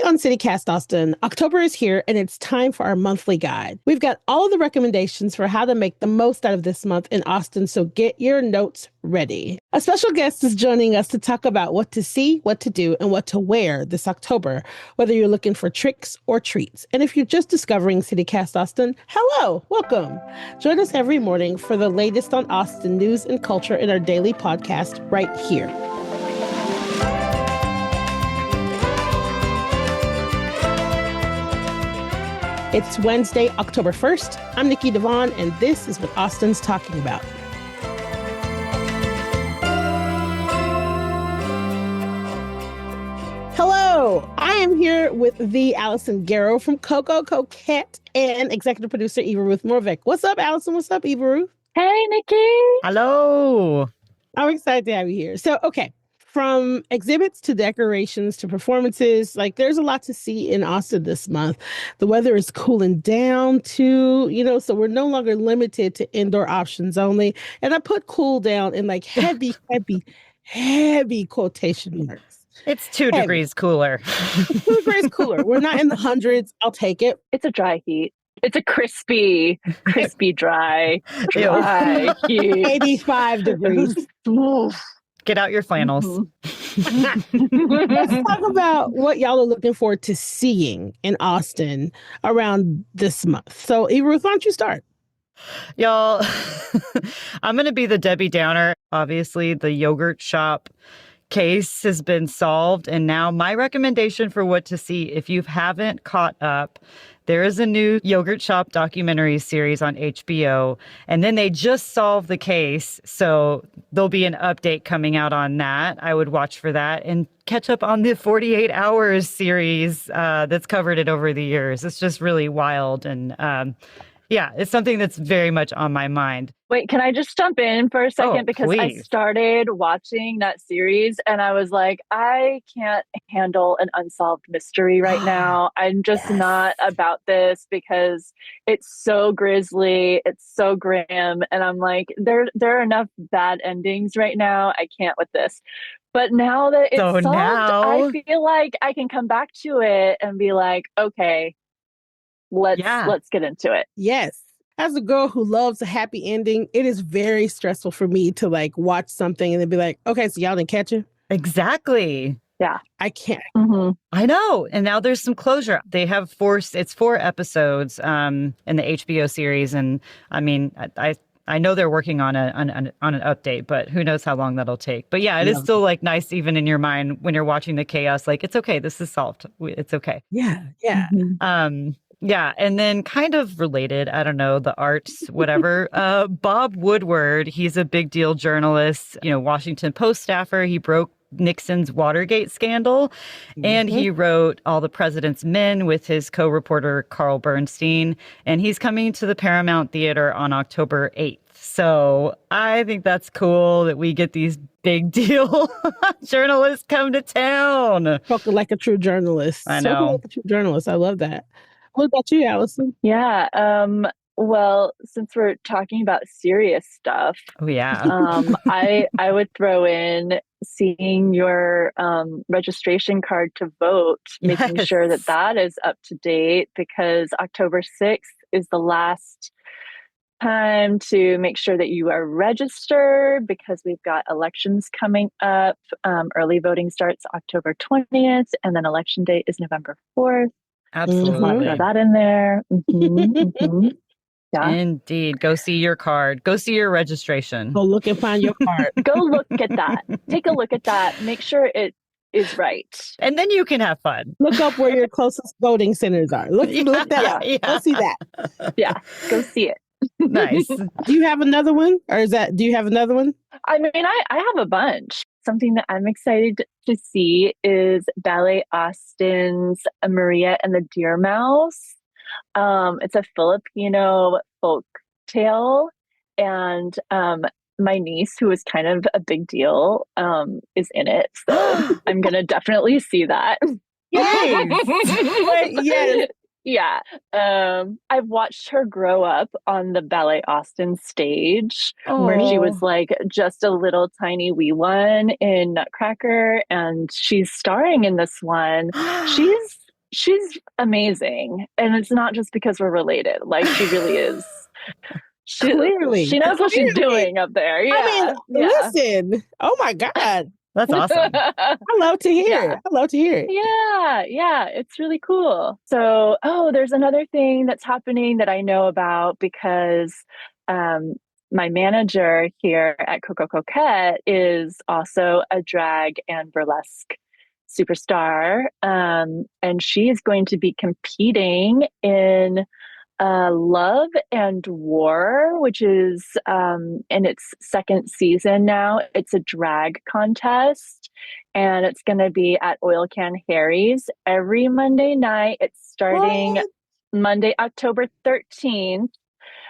on CityCast Austin, October is here and it's time for our monthly guide. We've got all of the recommendations for how to make the most out of this month in Austin, so get your notes ready. A special guest is joining us to talk about what to see, what to do, and what to wear this October, whether you're looking for tricks or treats. And if you're just discovering CityCast Austin, hello, welcome. Join us every morning for the latest on Austin news and culture in our daily podcast right here. It's Wednesday, October 1st. I'm Nikki Devon, and this is what Austin's talking about. Hello, I am here with the Allison Garrow from Coco Coquette and executive producer Eva Ruth Morvek. What's up, Allison? What's up, Eva Ruth? Hey, Nikki. Hello. I'm excited to have you here. So, okay. From exhibits to decorations to performances, there's a lot to see in Austin this month. The weather is cooling down too, so we're no longer limited to indoor options only. And I put cool down in heavy quotation marks. It's 2 degrees cooler. 2 degrees cooler. We're not in the hundreds. I'll take it. It's a dry heat. It's a crispy, dry heat. 85 degrees. Get out your flannels. Let's talk about what y'all are looking forward to seeing in Austin around this month. So, Eva Ruth, why don't you start? Y'all, I'm going to be the Debbie Downer. Obviously, the yogurt shop case has been solved. And now my recommendation for what to see, if you haven't caught up, there is a new yogurt shop documentary series on HBO, and then they just solved the case. So there'll be an update coming out on that. I would watch for that and catch up on the 48 Hours series that's covered it over the years. It's just really wild. And yeah, it's something that's very much on my mind. Wait, can I just jump in for a second? Because please. I started watching that series and I was like, I can't handle an unsolved mystery right now. I'm just not about this because it's so grisly. It's so grim. And I'm like, there are enough bad endings right now. I can't with this. But now that it's solved, I feel like I can come back to it and be like, okay, let's get into it. Yes. As a girl who loves a happy ending, it is very stressful for me to watch something and then be like, okay, so y'all didn't catch it? Exactly. Yeah. I can't. Mm-hmm. I know. And now there's some closure. They have 4 episodes in the HBO series. And I mean, I know they're working on an update, but who knows how long that'll take. But yeah, it is still nice even in your mind when you're watching the chaos. It's okay. This is solved. It's okay. Yeah. Yeah. Mm-hmm. Yeah. And then kind of related, I don't know, the arts, whatever. Bob Woodward, he's a big deal journalist, Washington Post staffer. He broke Nixon's Watergate scandal. And he wrote All the President's Men with his co-reporter Carl Bernstein. And he's coming to the Paramount Theater on October 8th. So I think that's cool that we get these big deal journalists come to town. Talking like a true journalist. I know. Talking like a true journalist. I love that. What about you, Allison? Yeah. Well, since we're talking about serious stuff, I would throw in seeing your registration card to vote, making sure that is up to date, because October 6th is the last time to make sure that you are registered, because we've got elections coming up. Early voting starts October 20th, and then election date is November 4th. Absolutely. Just want to throw that in there. Yeah. Indeed. Go see your card. Go see your registration. Go look and find your card. Go look at that. Take a look at that. Make sure it is right. And then you can have fun. Look up where your closest voting centers are. Look that up. Yeah. Go see that. Yeah. Go see it. Nice. Do you have another one? Do you have another one? I mean, I have a bunch. Something that I'm excited to see is Ballet Austin's Maria and the Deer Mouse. It's a Filipino folk tale, and my niece, who is kind of a big deal, is in it. So I'm gonna definitely see that. Yes. Yeah. I've watched her grow up on the Ballet Austin stage, where she was just a little tiny wee one in Nutcracker, and she's starring in this one. she's amazing. And it's not just because we're related. Like, she really is. Clearly. She knows what she's doing up there. Yeah. I mean, listen. Oh my God. That's awesome. I love to hear it. I love to hear it. Yeah. It's really cool. So, there's another thing that's happening that I know about because my manager here at Coco Coquette is also a drag and burlesque superstar. And she is going to be competing in Love and War, which is in its second season now. It's a drag contest, and it's going to be at Oil Can Harry's every Monday night. It's starting Monday, October 13th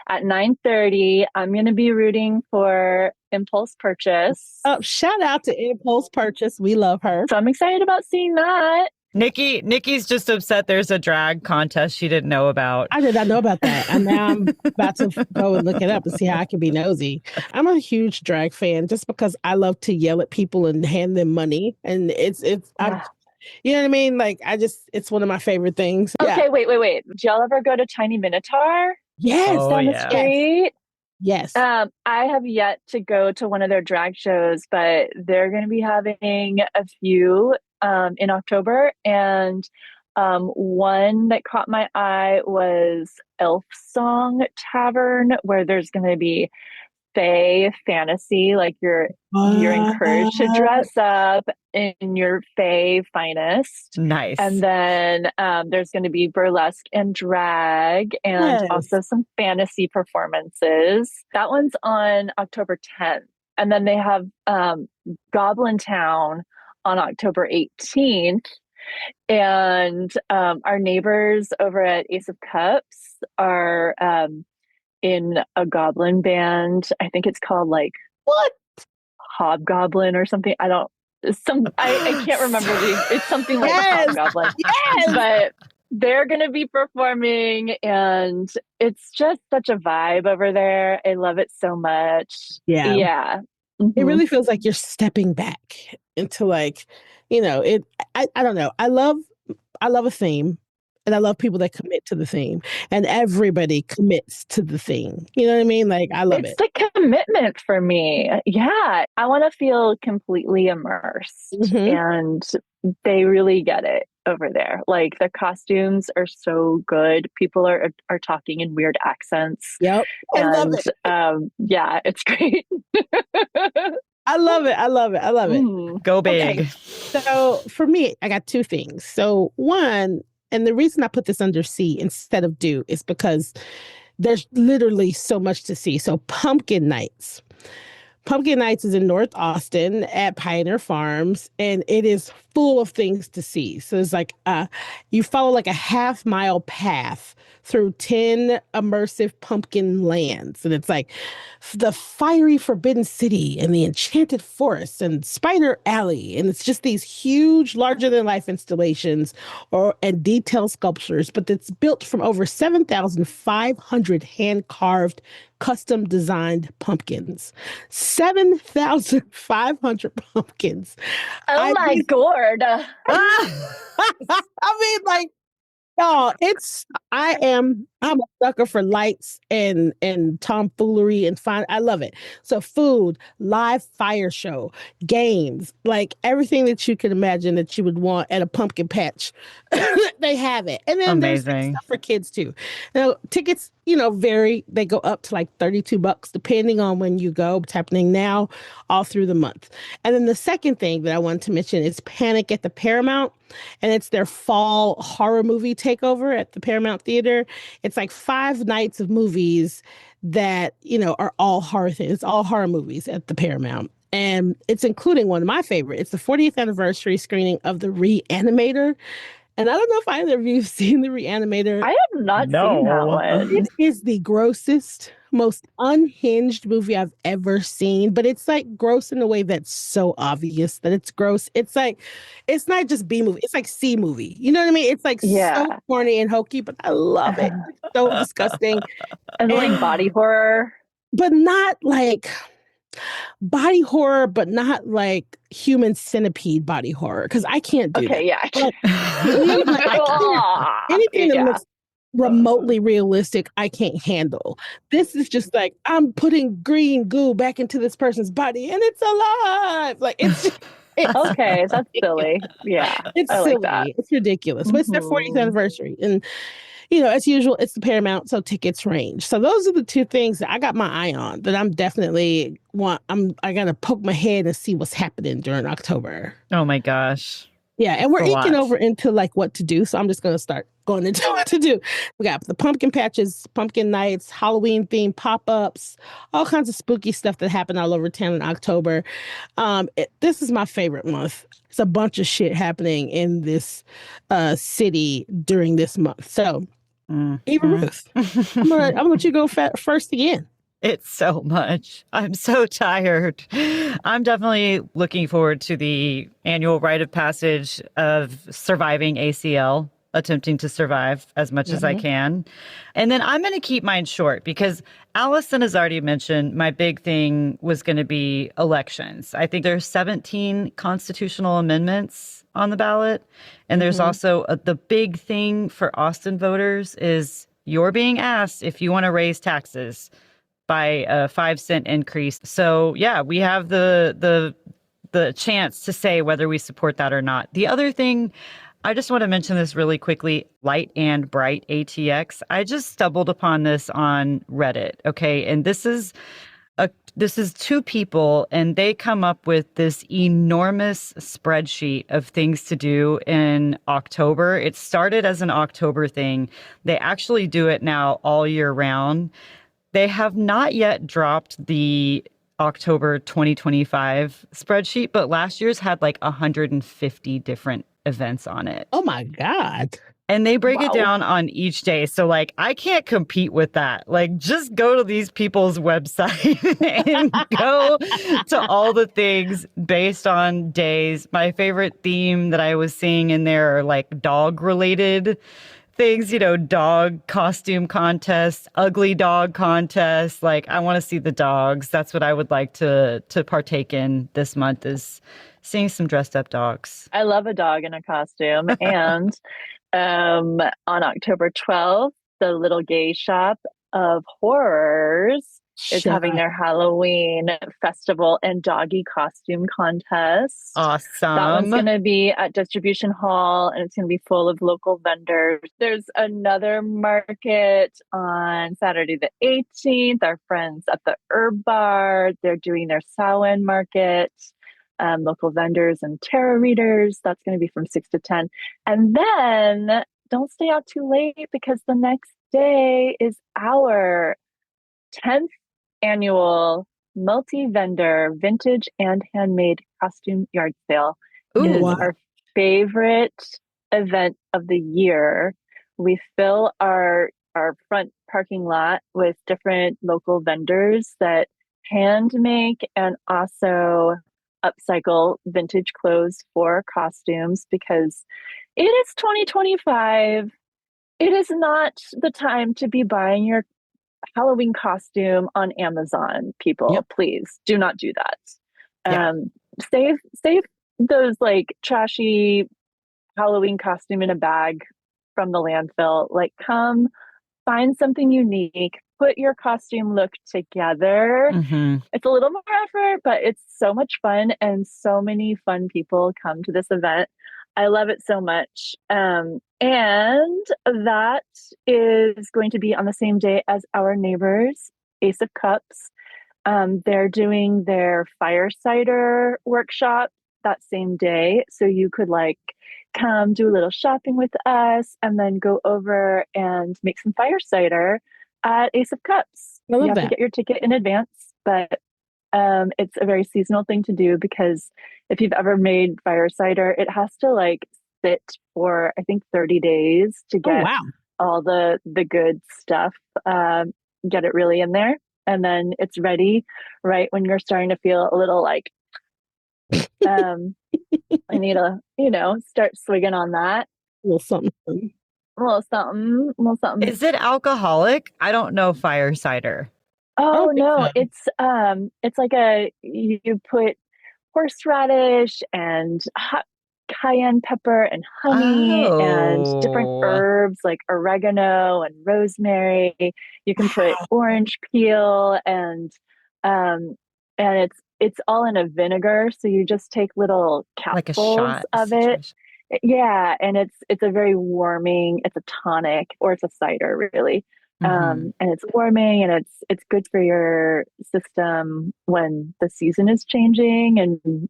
at 9:30. I'm going to be rooting for Impulse Purchase. Oh, shout out to Impulse Purchase. We love her. So I'm excited about seeing that. Nikki's just upset there's a drag contest she didn't know about. I did not know about that. And now I'm about to go and look it up and see how I can be nosy. I'm a huge drag fan just because I love to yell at people and hand them money. And you know what I mean? Like, it's one of my favorite things. Okay, wait. Did y'all ever go to Tiny Minotaur? Yes. Down the street? Yes. I have yet to go to one of their drag shows, but they're going to be having a few in October. And one that caught my eye was Elf Song Tavern, where there's going to be fae fantasy. Like, you're encouraged to dress up in your fae finest. Nice. And then there's going to be burlesque and drag, and also some fantasy performances. That one's on October 10th. And then they have Goblin Town on October 18th. And our neighbors over at Ace of Cups are in a goblin band. I think it's called Hobgoblin or something. I can't remember. It's something like Hobgoblin. Yes! But they're going to be performing, and it's just such a vibe over there. I love it so much. Yeah. Mm-hmm. It really feels like you're stepping back into I don't know. I love a theme, and I love people that commit to the theme, and everybody commits to the theme. You know what I mean? Like, I love it. It's the commitment for me. Yeah. I want to feel completely immersed, and they really get it over there. Like, the costumes are so good. People are talking in weird accents. Yep. I love it. Yeah, it's great. I love it. Go big. Okay. So for me, I got two things. So one, and the reason I put this under C instead of do is because there's literally so much to see. So Pumpkin Nights. Pumpkin Nights is in North Austin at Pioneer Farms, and it is full of things to see. So it's like you follow like a half-mile path through 10 immersive pumpkin lands. And it's like the fiery Forbidden City and the Enchanted Forest and Spider Alley. And it's just these huge, larger-than-life installations and detailed sculptures, but it's built from over 7,500 hand-carved custom-designed pumpkins. 7,500 pumpkins. Oh my God. I mean, like, y'all, I'm a sucker for lights and tomfoolery and fun. I love it. So food, live fire show, games, like everything that you could imagine that you would want at a pumpkin patch, they have it. And then there's stuff for kids too. Now, tickets, vary. They go up to like $32 depending on when you go. It's happening now all through the month. And then the second thing that I wanted to mention is Panic at the Paramount. And it's their fall horror movie takeover at the Paramount Theater. It's like 5 nights of movies that, are all horror things. It's all horror movies at the Paramount. And it's including one of my favorites. It's the 40th anniversary screening of The Reanimator. And I don't know if either of you have seen The Reanimator. I have not seen that one. It is the grossest, most unhinged movie I've ever seen. But it's like gross in a way that's so obvious that it's gross. It's like, it's not just B movie. It's like C movie. You know what I mean? It's like so corny and hokey, but I love it. It's so disgusting. And like body horror. But not like... body horror, but not like human centipede body horror, because I can't do that. Yeah. Like, anything that looks remotely realistic, I can't handle. This is just like, I'm putting green goo back into this person's body and it's alive. Like, it's okay, that's silly. Yeah, it's silly. That. It's ridiculous. But it's their 40th anniversary. And, as usual, it's the Paramount, so tickets range. So those are the two things that I got my eye on that I'm definitely I got to poke my head and see what's happening during October. Oh my gosh. Yeah, and we're inking over into like what to do. So I'm just going to start going into what to do. We got the pumpkin patches, pumpkin nights, Halloween themed pop-ups, all kinds of spooky stuff that happen all over town in October. This is my favorite month. It's a bunch of shit happening in this city during this month. So, Eva Ruth, I'm gonna let you go first again. It's so much. I'm so tired. I'm definitely looking forward to the annual rite of passage of surviving ACL, attempting to survive as much as I can. And then I'm going to keep mine short because Allison has already mentioned my big thing was going to be elections. I think there's 17 constitutional amendments on the ballot. And there's also the big thing for Austin voters is you're being asked if you want to raise taxes by a 5-cent increase. So yeah, we have the chance to say whether we support that or not. The other thing, I just want to mention this really quickly, Light and Bright ATX. I just stumbled upon this on Reddit. Okay. And this is two people and they come up with this enormous spreadsheet of things to do in October. It started as an October thing. They actually do it now all year round. They have not yet dropped the October 2025 spreadsheet, but last year's had like 150 different events on it. Oh my God. And they break it down on each day. So like, I can't compete with that. Like, just go to these people's website and go to all the things based on days. My favorite theme that I was seeing in there are like dog related things, dog costume contests, ugly dog contests. Like, I want to see the dogs. That's what I would like to partake in this month, is seeing some dressed up dogs. I love a dog in a costume. And on October 12th, the Little Gay Shop of Horrors is having their Halloween festival and doggy costume contest. Awesome. That one's going to be at Distribution Hall, and it's going to be full of local vendors. There's another market on Saturday the 18th. Our friends at the Herb Bar, they're doing their Samhain market. Local vendors and tarot readers. That's going to be from 6 to 10. And then don't stay out too late, because the next day is our 10th annual multi-vendor vintage and handmade costume yard sale. Ooh, it is our favorite event of the year. We fill our front parking lot with different local vendors that hand make and also upcycle vintage clothes for costumes, because it is 2025. It is not the time to be buying your Halloween costume on Amazon, people. Yep. Please do not do that. Save those like trashy Halloween costume in a bag from the landfill. Like, come find something unique, put your costume look together. It's a little more effort, but it's so much fun, and so many fun people come to this event. I love it so much. And that is going to be on the same day as our neighbors, Ace of Cups. They're doing their fire cider workshop that same day. So you could like come do a little shopping with us and then go over and make some fire cider at Ace of Cups. You have to get your ticket in advance, but it's a very seasonal thing to do, because if you've ever made fire cider, it has to like sit for, I think, 30 days to get all the good stuff, get it really in there. And then it's ready right when you're starting to feel a little like, I need to, start swigging on that. A little something. A little something. Is it alcoholic? I don't know fire cider. I Oh don't think no, so. it's like you put horseradish and hot cayenne pepper and honey and different Oh, herbs like oregano and rosemary. You can put Wow. orange peel um and it's all in a vinegar, so you just take little like a capfuls shot of it. situation. Yeah, and it's a very warming, it's a tonic or it's a cider really. Hmm. And it's warming and it's good for your system when the season is changing and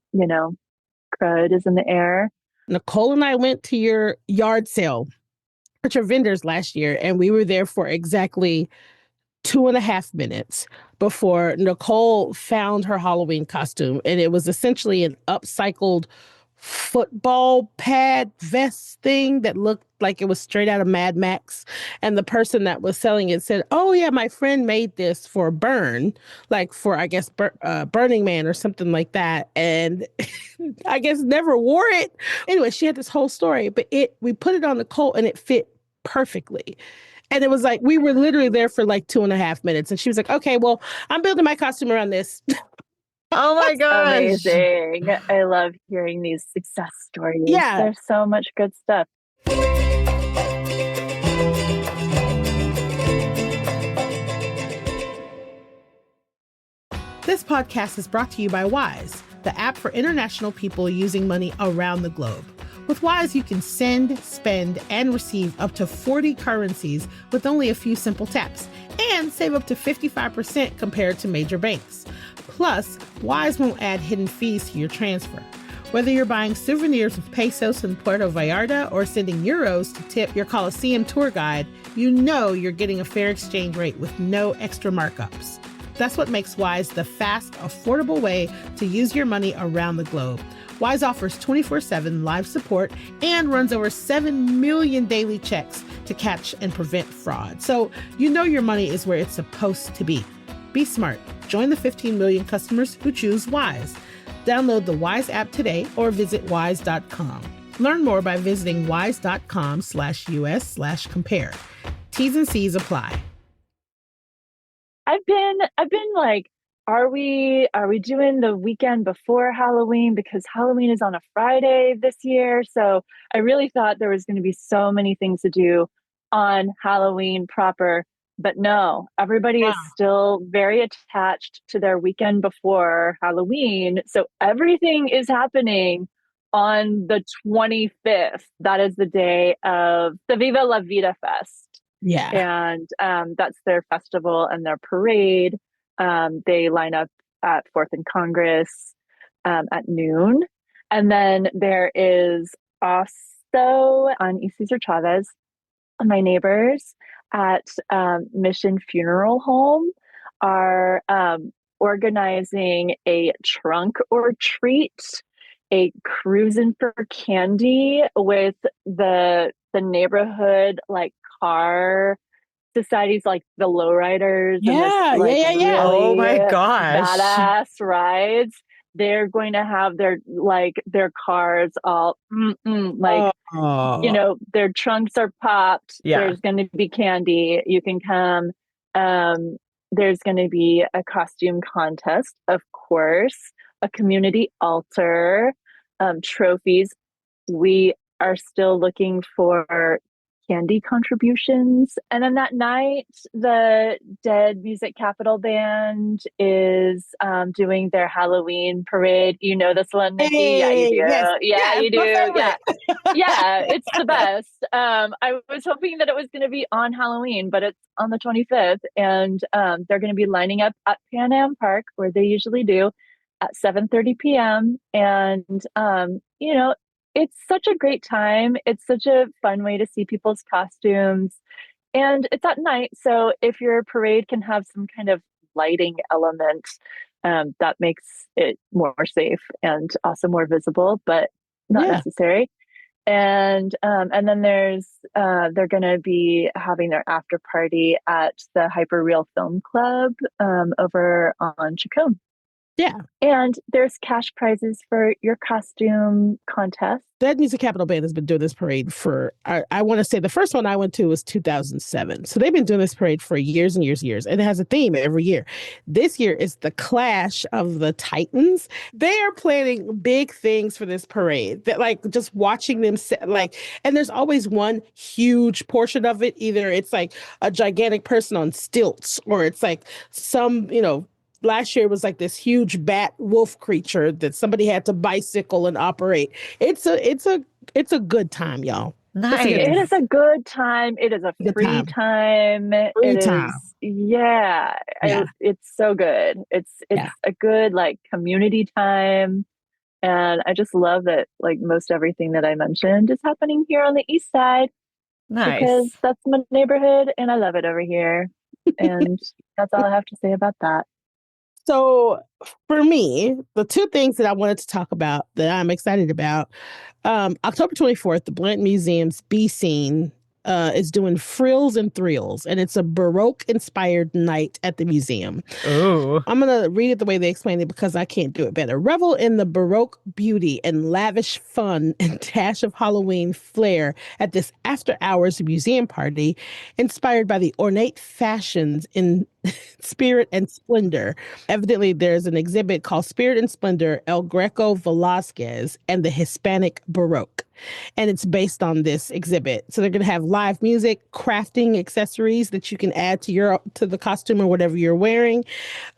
crud is in the air. Nicole and I went to your yard sale at your vendors last year, and we were there for exactly 2.5 minutes before Nicole found her Halloween costume. And it was essentially an upcycled football pad vest thing that looked like it was straight out of Mad Max. And the person that was selling it said, "Oh, yeah, my friend made this for Burn, like for, I guess, Burning Man or something like that." And I guess never wore it. Anyway, she had this whole story, but we put it on Nicole and it fit perfectly. And it was like, we were literally there for like 2.5 minutes. And she was like, "Okay, well, I'm building my costume around this." Oh my gosh. Amazing. I love hearing these success stories. Yeah. There's so much good stuff. This podcast is brought to you by Wise, the app for international people using money around the globe. With Wise, you can send, spend, and receive up to 40 currencies with only a few simple taps and save up to 55% compared to major banks. Plus, Wise won't add hidden fees to your transfer. Whether you're buying souvenirs with pesos in Puerto Vallarta or sending euros to tip your Colosseum tour guide, you know you're getting a fair exchange rate with no extra markups. That's what makes Wise the fast, affordable way to use your money around the globe. Wise offers 24/7 live support and runs over 7 million daily checks to catch and prevent fraud. So you know your money is where it's supposed to be. Be smart. Join the 15 million customers who choose Wise. Download the Wise app today or visit wise.com. Learn more by visiting wise.com/US/compare. T's and C's apply. I've been like, are we doing the weekend before Halloween because Halloween is on a Friday this year? So I really thought there was going to be so many things to do on Halloween proper, but no, everybody is Wow. still very attached to their weekend before Halloween. So everything is happening on the 25th. That is the day of the Viva La Vida Fest. Yeah. And that's their festival and their parade. They line up at 4th and Congress at noon. And then there is also on East Cesar Chavez, my neighbors at Mission Funeral Home are organizing a trunk or treat, a cruising for candy with the neighborhood like car societies, like the lowriders and this Yeah. Yeah. like Yeah. Yeah. Oh really my gosh. badass rides. They're going to have their cars all like Oh. their trunks are popped. Yeah. There's going to be candy. You can come. Um, there's going to be a costume contest, of course, a community altar, trophies. We are still looking for candy contributions. And then that night, the Dead Music Capital Band is doing their Halloween parade. You know this one, Nikki? Yeah, you Hey, do. yes, Yeah, yes, you my do. Yeah. favorite. Yeah, it's the best. I was hoping that it was going to be on Halloween, but it's on the 25th. And they're going to be lining up at Pan Am Park, where they usually do, at 7:30 p.m. And, it's such a great time. It's such a fun way to see people's costumes. And it's at night. So if your parade can have some kind of lighting element, that makes it more safe and also more visible, but not Yeah. necessary. And then they're going to be having their after party at the Hyperreal Film Club over on Chacon. Yeah. And there's cash prizes for your costume contest. Dead Music Capital Band has been doing this parade for, I want to say the first one I went to was 2007. So they've been doing this parade for years and years and years. And it has a theme every year. This year is the Clash of the Titans. They are planning big things for this parade that like just watching them like, and there's always one huge portion of it. Either it's like a gigantic person on stilts or it's like some, last year was like this huge bat wolf creature that somebody had to bicycle and operate. It's a good time, y'all. Nice. It is a good time. It is a free time. Free time. Yeah. It's so good. It's a good like community time. And I just love that like most everything that I mentioned is happening here on the east side. Nice. Because that's my neighborhood and I love it over here. And that's all I have to say about that. So for me, the two things that I wanted to talk about that I'm excited about, October 24th, the Blount Museum's B Scene is doing Frills and Thrills, and it's a Baroque-inspired night at the museum. Ooh. I'm going to read it the way they explain it because I can't do it better. Revel in the Baroque beauty and lavish fun and dash of Halloween flair at this after-hours museum party inspired by the ornate fashions in Spirit and Splendor. Evidently, there's an exhibit called Spirit and Splendor, El Greco Velázquez and the Hispanic Baroque. And it's based on this exhibit. So they're going to have live music, crafting accessories that you can add to the costume or whatever you're wearing.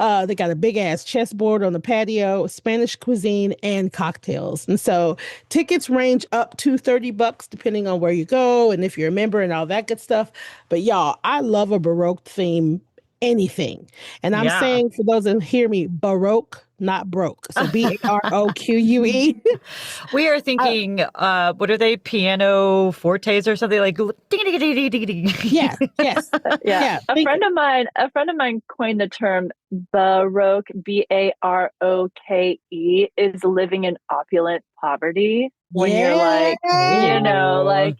They got a big ass chessboard on the patio, Spanish cuisine, and cocktails. And so tickets range up to $30 depending on where you go and if you're a member and all that good stuff. But y'all, I love a Baroque theme. Anything. And I'm saying for those that hear me, Baroque, not broke. So BAROQUE. We are thinking, what are they? Piano fortes or something like? Yes. Yeah. A friend of mine coined the term Baroque, BAROKE, is living in opulent poverty. When you're like, like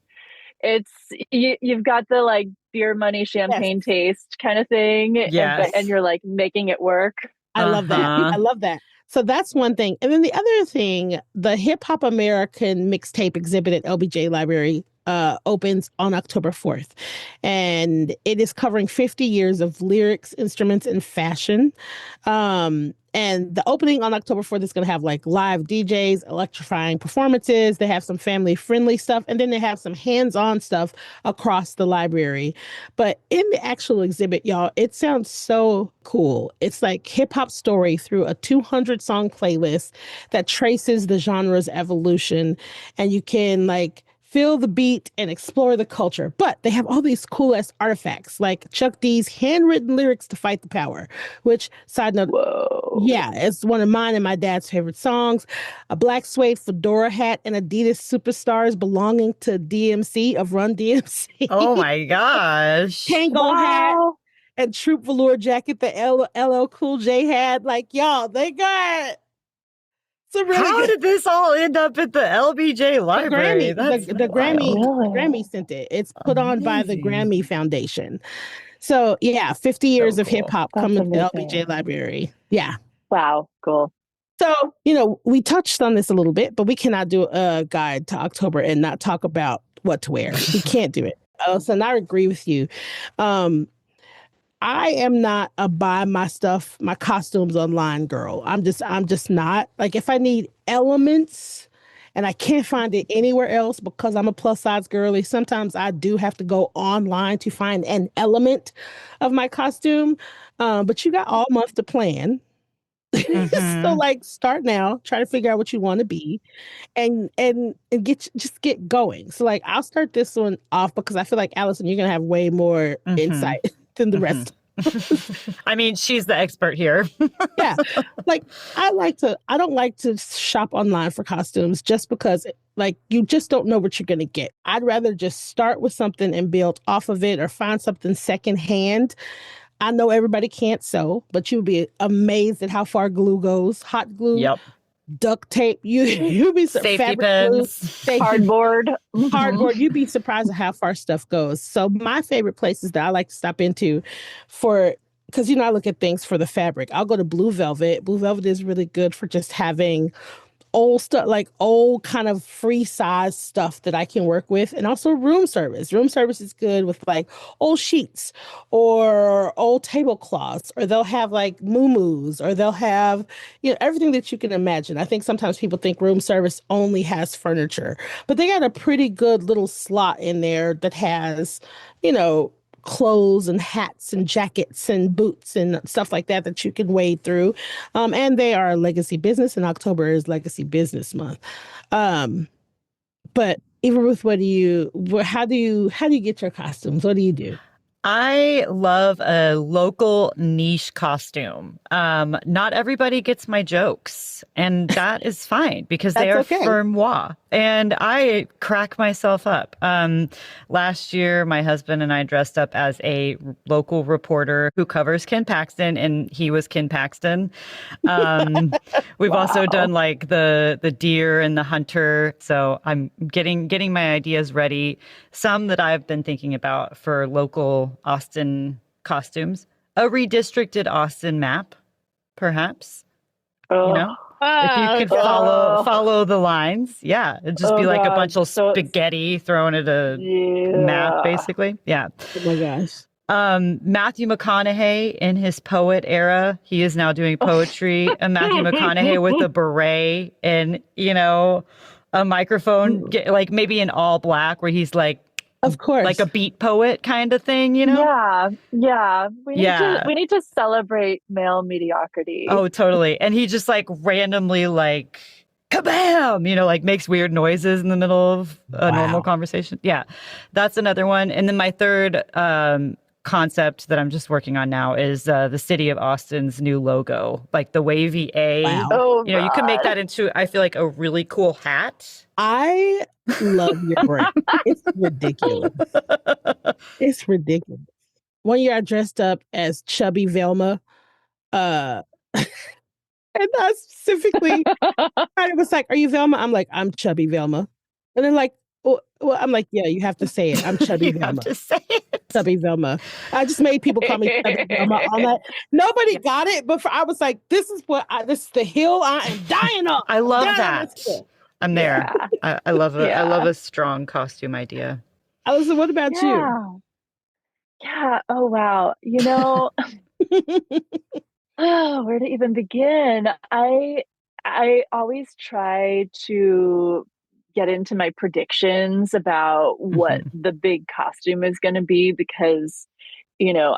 it's you've got the like beer money champagne taste kind of thing, and you're like making it work. I love that. I love that. So that's one thing. And then the other thing, the Hip Hop American mixtape exhibit at LBJ Library opens on October 4th. And it is covering 50 years of lyrics, instruments, and fashion. And the opening on October 4th is going to have like live DJs, electrifying performances. They have some family friendly stuff. And then they have some hands-on stuff across the library. But in the actual exhibit, y'all, it sounds so cool. It's like hip hop story through a 200 song playlist that traces the genre's evolution. And you can like feel the beat and explore the culture. But they have all these cool-ass artifacts, like Chuck D's handwritten lyrics to Fight the Power, which, side note, it's one of mine and my dad's favorite songs. A black suede fedora hat and Adidas Superstars belonging to DMC of Run DMC. Oh my gosh. Tango hat and Troop velour jacket that LL Cool J had. Like, y'all, they got... How did this all end up at the LBJ Library? The Grammy sent it. It's put on by the Grammy Foundation. So 50 years of hip hop coming to the LBJ Library. Yeah. Wow. Cool. So, we touched on this a little bit, but we cannot do a guide to October and not talk about what to wear. We can't do it. So I agree with you. I am not a buy my costumes online girl. I'm just not. Like if I need elements and I can't find it anywhere else because I'm a plus size girly, sometimes I do have to go online to find an element of my costume. But you got all month to plan. So like start now, try to figure out what you want to be and get going. So like I'll start this one off because I feel like Allison, you're gonna have way more insight than the rest. I mean, she's the expert here. Yeah. Like I don't like to shop online for costumes just because like you just don't know what you're going to get. I'd rather just start with something and build off of it or find something secondhand. I know everybody can't sew, but you'll be amazed at how far glue goes. Hot glue. Yep. Duct tape, you'll be safety pins, cardboard. You'd be surprised at how far stuff goes. So my favorite places that I like to stop into for because I look at things for the fabric. I'll go to Blue Velvet. Blue Velvet is really good for just having old stuff, like old kind of free size stuff that I can work with. And also room service. Room service is good with like old sheets or old tablecloths, or they'll have like moo or they'll have, everything that you can imagine. I think sometimes people think room service only has furniture, but they got a pretty good little slot in there that has, you know, clothes and hats and jackets and boots and stuff like that that you can wade through. And they are a legacy business, and October is Legacy Business Month. But Eva Ruth, how do you get your costumes? What do you do? I love a local niche costume. Not everybody gets my jokes, and that is fine because they are okay. for moi. And I crack myself up. Last year, my husband and I dressed up as a local reporter who covers Ken Paxton, and he was Ken Paxton. We've also done like the deer and the hunter. So I'm getting my ideas ready. Some that I've been thinking about for local Austin costumes. A redistricted Austin map, perhaps. Oh. You know? If you could follow the lines, yeah, it'd just be like a bunch of spaghetti thrown at a map, basically. Yeah. Oh my gosh. Matthew McConaughey in his poet era, he is now doing poetry. And Matthew McConaughey with a beret and a microphone, like maybe in all black, where he's like, of course, like a beat poet kind of thing, Yeah. We need to celebrate male mediocrity. Oh, totally. And he just like randomly like kabam, like makes weird noises in the middle of a normal conversation. Yeah, that's another one. And then my third concept that I'm just working on now is the city of Austin's new logo, like the wavy A. Wow. Oh, you can make that into, I feel like, a really cool hat. I love your brain. It's ridiculous. It's ridiculous. One year I dressed up as chubby Velma. And I specifically, it was like, "Are you Velma?" I'm like, "I'm chubby Velma." And they're like, well, I'm like, "Yeah, you have to say it. I'm chubby Velma." Have to say it. Chubby Velma. I just made people call me chubby Velma all night. Nobody got it, but I was like, this is the hill I am dying on. I love that. I'm there. Yeah. I love it. Yeah. I love a strong costume idea. Alyssa, what about you? Yeah. Oh, wow. Where to even begin? I always try to get into my predictions about what the big costume is going to be, because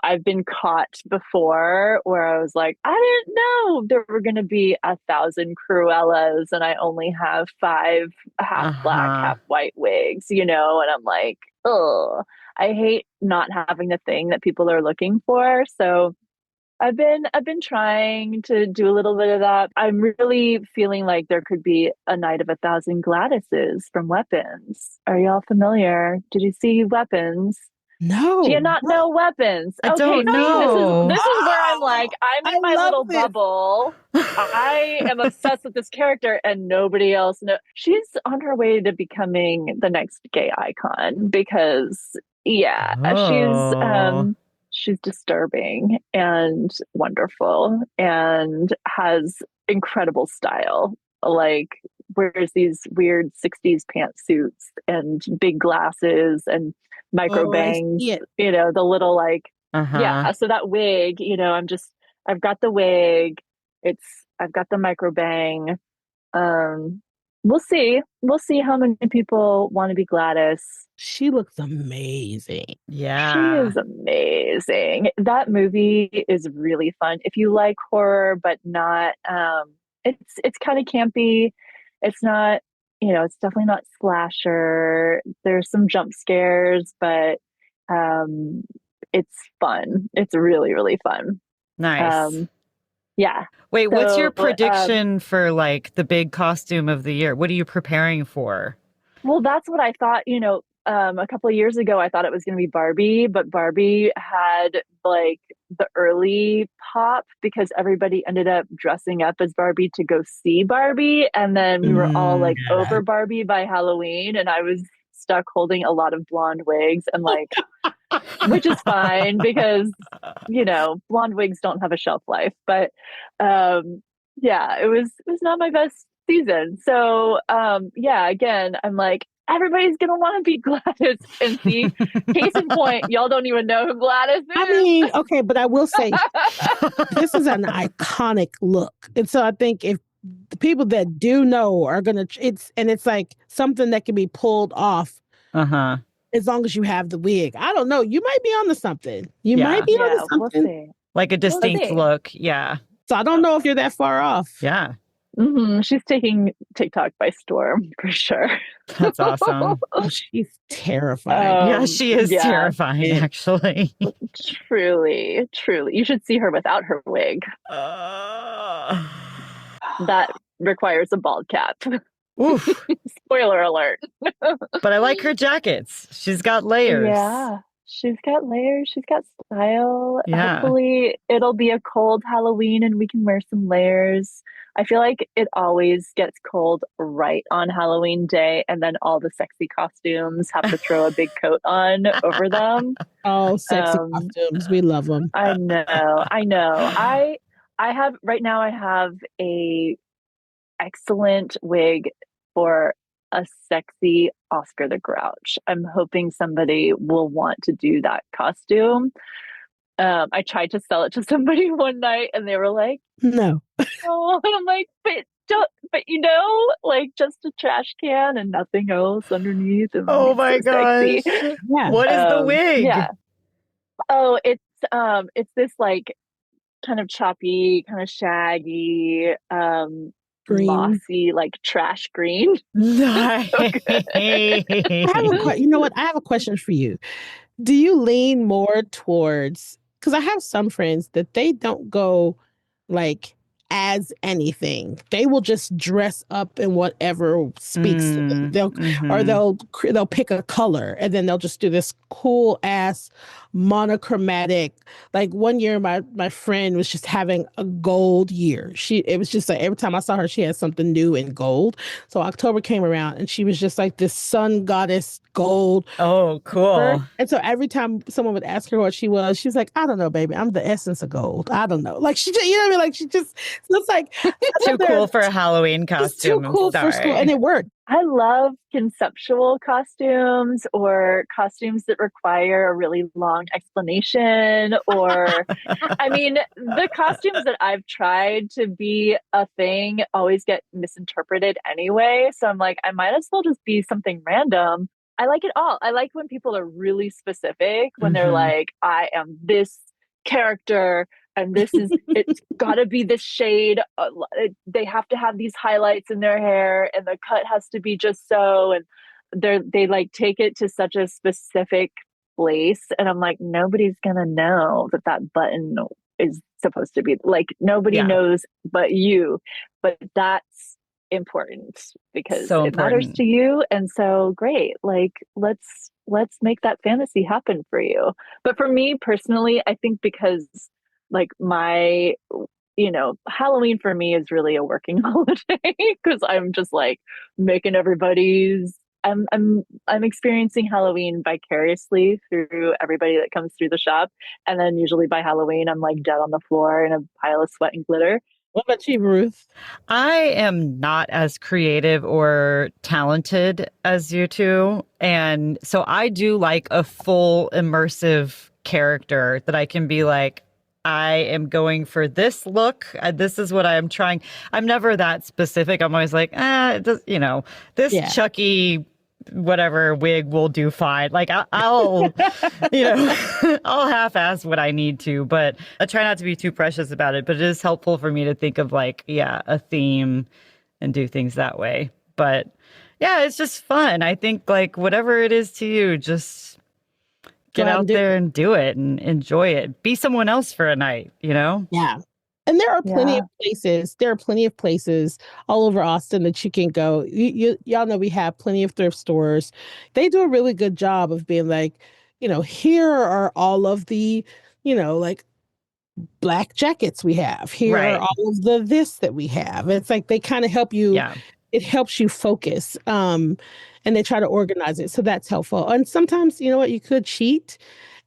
I've been caught before where I was like, I didn't know there were going to be 1,000 Cruellas and I only have 5 half black, half white wigs, and I'm like, oh, I hate not having the thing that people are looking for. So I've been trying to do a little bit of that. I'm really feeling like there could be a Night of 1,000 Gladyses from Weapons. Are y'all familiar? Did you see Weapons? No. Do you not know Weapons? I don't know. This is where I'm like, I'm in my little bubble. I am obsessed with this character and nobody else knows. She's on her way to becoming the next gay icon because, she's disturbing and wonderful and has incredible style. Like, wears these weird 60s pantsuits and big glasses and micro bangs, the little like, so that wig, I've got the wig, I've got the micro bang. We'll see how many people want to be Gladys. She looks amazing. Yeah, she is amazing. That movie is really fun if you like horror, but not it's kind of campy. It's not, it's definitely not slasher. There's some jump scares, but it's fun. It's really, really fun. Nice. Yeah. Wait, what's your prediction for like the big costume of the year? What are you preparing for? Well, that's what I thought, a couple of years ago, I thought it was going to be Barbie, but Barbie had like the early pop because everybody ended up dressing up as Barbie to go see Barbie. And then we were all like over Barbie by Halloween. And I was stuck holding a lot of blonde wigs and like which is fine because, blonde wigs don't have a shelf life. But yeah, it was not my best season. So yeah, again, I'm like, everybody's gonna want to be Gladys. And see, case in point, y'all don't even know who Gladys is. I mean, okay, but I will say this is an iconic look. And so I think if the people that do know are gonna it's like something that can be pulled off. As long as you have the wig. I don't know. You might be onto something. You might be onto something. We'll see. Like a distinct look. Yeah. So I don't know if you're that far off. Yeah. Mm-hmm. She's taking TikTok by storm for sure. That's awesome. Oh, she's terrifying. Yeah, she is terrifying, actually. Truly. You should see her without her wig. That requires a bald cap. Oof. Spoiler alert. But I like her jackets. She's got layers. Yeah. She's got layers. She's got style. Yeah. Hopefully it'll be a cold Halloween and we can wear some layers. I feel like it always gets cold right on Halloween day, and then all the sexy costumes have to throw a big coat on over them. Oh, sexy costumes. We love them. I know. I have right now I have a excellent wig for a sexy Oscar the Grouch. I'm hoping somebody will want to do that costume. I tried to sell it to somebody one night and they were like, no. Oh, and I'm like, but like just a trash can and nothing else underneath. And oh my gosh. Yeah. What is the wig? Yeah. Oh, it's this like kind of choppy, kind of shaggy, green. Mossy, like trash green. Nice. You know what? I have a question for you. Do you lean more towards, because I have some friends that they don't go like as anything. They will just dress up in whatever speaks to them. They'll pick a color and then they'll just do this cool ass monochromatic. Like one year my friend was just having a gold year. It was just like every time I saw her, she had something new in gold. So October came around and she was just like this sun goddess gold. Oh, cool. And so every time someone would ask her what she was like, I don't know, baby. I'm the essence of gold. I don't know. Like she just, you know what I mean? Like she just looks like too cool for a Halloween costume. Too cool for school. And it worked. I love conceptual costumes or costumes that require a really long explanation or I mean, the costumes that I've tried to be a thing always get misinterpreted anyway. So I'm like, I might as well just be something random. I like it all. I like when people are really specific, when they're like, I am this character and this is, it's gotta be this shade. They have to have these highlights in their hair and the cut has to be just so. And they like take it to such a specific place. And I'm like, nobody's gonna know that button is supposed to be like, nobody knows but you. But that's important because it matters to you. And so great. Like, let's make that fantasy happen for you. But for me personally, I think because like my, Halloween for me is really a working holiday because I'm just like making I'm experiencing Halloween vicariously through everybody that comes through the shop. And then usually by Halloween, I'm like dead on the floor in a pile of sweat and glitter. What about you, Ruth? I am not as creative or talented as you two. And so I do like a full immersive character that I can be like, I am going for this look. This is what I'm trying. I'm never that specific. I'm always like, this Chucky whatever wig will do fine. Like I'll I'll half-ass what I need to, but I try not to be too precious about it. But it is helpful for me to think of like, a theme and do things that way. But yeah, it's just fun. I think like whatever it is to you, just get out there and do it and enjoy it. Be someone else for a night, Yeah. And there are plenty of places. There are plenty of places all over Austin that you can go. Y'all know we have plenty of thrift stores. They do a really good job of being like, here are all of the, like black jackets we have. Here are all of the this that we have. It's like they kind of help you. Yeah. It helps you focus. And they try to organize it. So that's helpful. And sometimes, you know what, you could cheat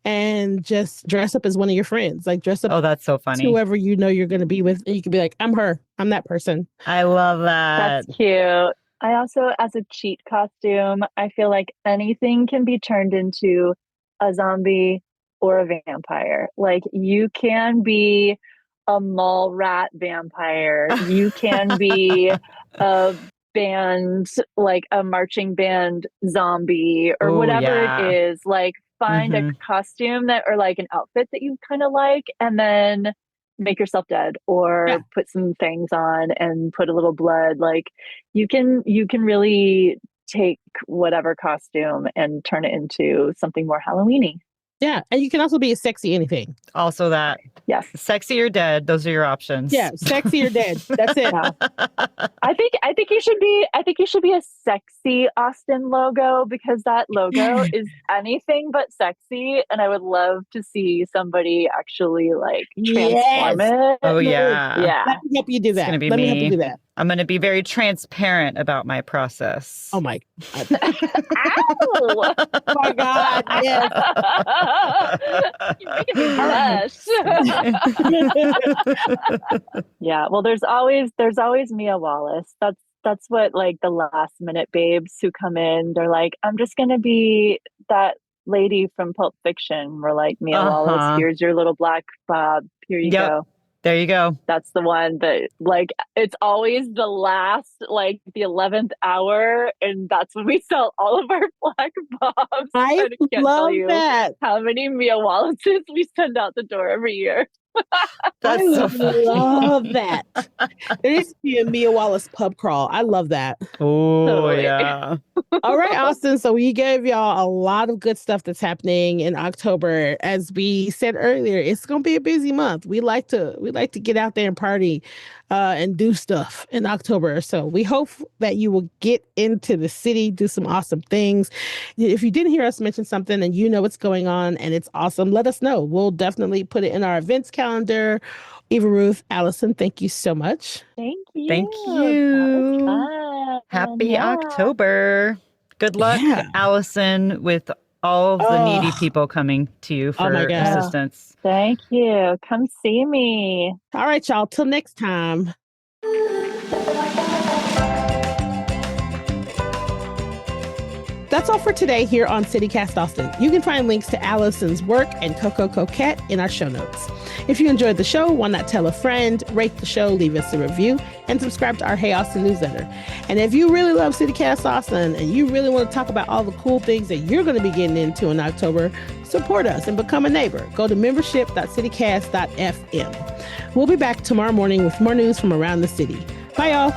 and just dress up as one of your friends. Like dress up. Oh, that's so funny. Whoever you know you're going to be with. And you can be like, I'm her. I'm that person. I love that. That's cute. I also, as a cheat costume, I feel like anything can be turned into a zombie or a vampire. Like you can be a mall rat vampire. You can be a band, like a marching band zombie or whatever it is. Like find a costume that, or like an outfit that you kind of like, and then make yourself dead or put some things on and put a little blood. Like you can really take whatever costume and turn it into something more Halloween-y. Yeah. And you can also be a sexy anything. Also that. Yes. Sexy or dead. Those are your options. Yeah. Sexy or dead. That's it. Yeah. I think you should be a sexy Austin logo, because that logo is anything but sexy. And I would love to see somebody actually like transform it. Oh yeah. Yeah. Let me help you do that. It's gonna be Let me. me help you do that. I'm going to be very transparent about my process. Oh my God. Ow! Oh my God. Yes. You're making me blush. Yeah. Well, there's always Mia Wallace. That's what like the last minute babes who come in, they're like, I'm just going to be that lady from Pulp Fiction. We're like, Mia Wallace, here's your little black bob. Here you go. There you go. That's the one that, like, it's always the last, like, the 11th hour, and that's when we sell all of our black bobs. I can't love tell you that. how many Mia Wallaces we send out the door every year. That's so funny. Love that. There needs to be a Mia Wallace pub crawl. I love that. Oh, Totally. yeah. All right, Austin. So we gave y'all a lot of good stuff that's happening in October. As we said earlier, it's going to be a busy month. We like to get out there and party and do stuff in October. So we hope that you will get into the city, do some awesome things. If you didn't hear us mention something and you know what's going on and it's awesome, let us know. We'll definitely put it in our events calendar. Eva Ruth, Allison, thank you so much. Thank you. Thank you. That was fun. Happy October. Good luck, Allison, with all of the needy people coming to you for assistance. Thank you. Come see me. All right, y'all. Till next time. That's all for today here on CityCast Austin. You can find links to Allison's work and Coco Coquette in our show notes. If you enjoyed the show, why not tell a friend, rate the show, leave us a review, and subscribe to our Hey Austin newsletter. And if you really love CityCast Austin and you really want to talk about all the cool things that you're going to be getting into in October, support us and become a neighbor. Go to membership.citycast.fm. We'll be back tomorrow morning with more news from around the city. Bye, y'all.